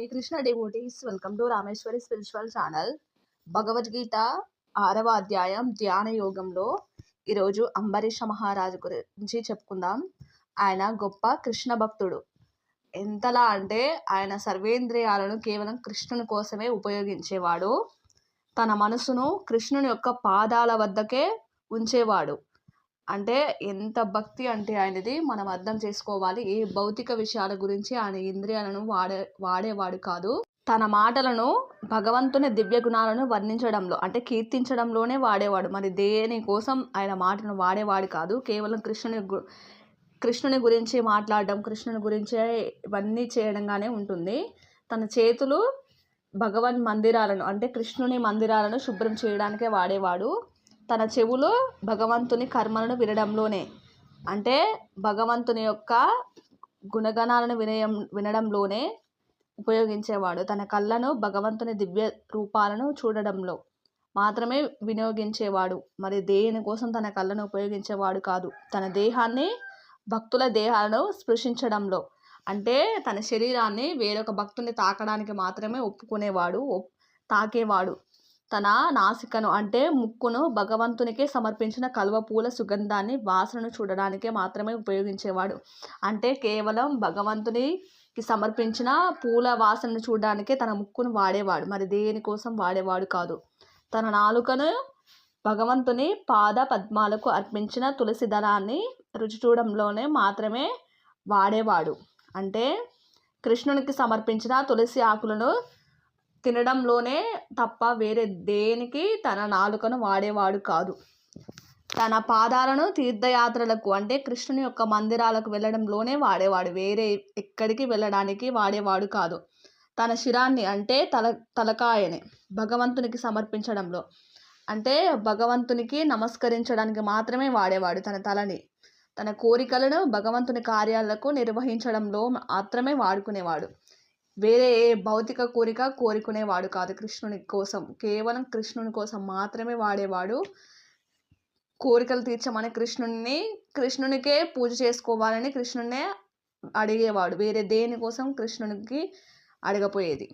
A Krishna devotees welcome to Rameshwari spiritual channel. Bhagavad Gita 6వ అధ్యాయం ధ్యాన యోగంలో ఈరోజు అంబరీష మహారాజు గురించి చెప్పుకుందాం. ఆయన గొప్ప కృష్ణ భక్తుడు. ఎంతలా అంటే ఆయన సర్వేంద్రియాలను కేవలం కృష్ణుని కోసమే ఉపయోగించేవాడు. తన మనసును కృష్ణుని యొక్క పాదాల వద్దకే ఉంచేవాడు. అంటే ఎంత భక్తి అంటే ఆయనది మనం అర్థం చేసుకోవాలి. ఏ భౌతిక విషయాల గురించి ఆయన ఇంద్రియాలను వాడేవాడు కాదు. తన మాటలను భగవంతుని దివ్య గుణాలను వర్ణించడంలో అంటే కీర్తించడంలోనే వాడేవాడు. మరి దేని కోసం ఆయన మాటను వాడేవాడు కాదు. కేవలం కృష్ణుని గురించి మాట్లాడడం, కృష్ణుని గురించే ఇవన్నీ చేయడంగానే ఉంటుంది. తన చేతులు భగవన్ మందిరాలను అంటే కృష్ణుని మందిరాలను శుభ్రం చేయడానికే వాడేవాడు. తన చెవులు భగవంతుని కర్మలను వినడంలోనే అంటే భగవంతుని యొక్క గుణగణాలను వినడంలోనే ఉపయోగించేవాడు. తన కళ్ళను భగవంతుని దివ్య రూపాలను చూడడంలో మాత్రమే వినియోగించేవాడు. మరి దేనికోసం తన కళ్ళను ఉపయోగించేవాడు కాదు. తన దేహాన్ని భక్తుల దేహాలను స్పృశించడంలో అంటే తన శరీరాన్ని వేరొక భక్తుని తాకడానికి మాత్రమే తాకేవాడు. తన నాసికను అంటే ముక్కును భగవంతునికే సమర్పించిన కలువ పూల సుగంధాన్ని వాసనను చూడడానికే మాత్రమే ఉపయోగించేవాడు. అంటే కేవలం భగవంతునికి సమర్పించిన పూల వాసనను చూడడానికే తన ముక్కును వాడేవాడు. మరి దేనికోసం వాడేవాడు కాదు. తన నాలుకను భగవంతుని పాద పద్మాలకు అర్పించిన తులసి దళాన్ని రుచి చూడడంలోనే మాత్రమే వాడేవాడు. అంటే కృష్ణునికి సమర్పించిన తులసి ఆకులను తినడంలోనే తప్ప వేరే దేనికి తన నాలుకను వాడేవాడు కాదు. తన పాదాలను తీర్థయాత్రలకు అంటే కృష్ణుని యొక్క మందిరాలకు వెళ్ళడంలోనే వాడేవాడు. వేరే ఎక్కడికి వెళ్ళడానికి వాడేవాడు కాదు. తన శిరాన్ని అంటే తలకాయని భగవంతునికి సమర్పించడంలో అంటే భగవంతునికి నమస్కరించడానికి మాత్రమే వాడేవాడు. తన తలని తన కోరికలను భగవంతుని కార్యాలకు నిర్వహించడంలో మాత్రమే వాడుకునేవాడు. వేరే ఏ భౌతిక కోరుకునేవాడు కాదు. కృష్ణుని కోసం కేవలం కృష్ణుని కోసం మాత్రమే వాడేవాడు. కోరికలు తీర్చమని కృష్ణునికే పూజ చేసుకోవాలని కృష్ణునే అడిగేవాడు. వేరే దేనికోసం కృష్ణునికి అడగపోయేది.